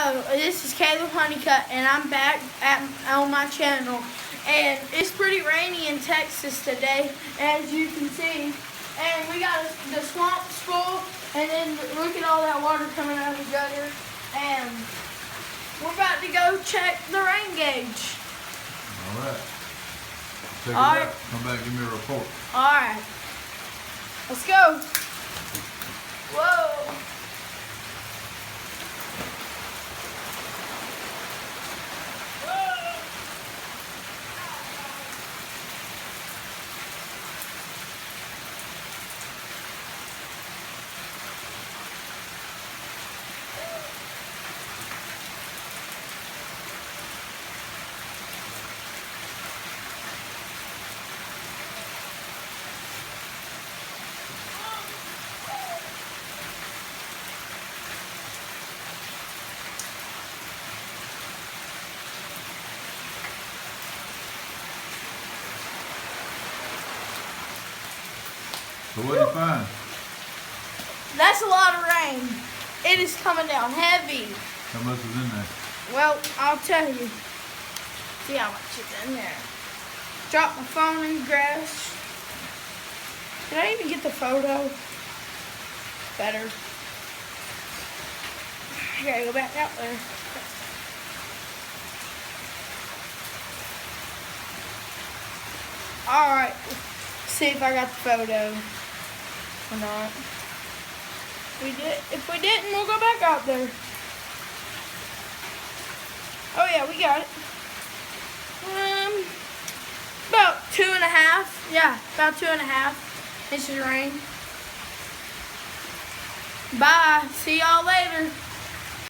Yo, this is Caleb Honeycutt, and I'm back on my channel. And it's pretty rainy in Texas today, as you can see. And we got the swamps full, and then look at all that water coming out of the gutter. And we're about to go check the rain gauge. All right. Check All it right. out. Come back and give me a report. All right. Let's go. Whoa. So what do you find? That's a lot of rain. It is coming down heavy. How much is in there? Well, I'll tell you. See how much is in there. Dropped my phone in the grass. Did I even get the photo? Better. I gotta go back out there. Alright. See if I got the photo or not. If we didn't, we'll go back out there. Oh yeah, we got it. About 2.5. Yeah, about 2.5 inches of rain. Bye. See y'all later.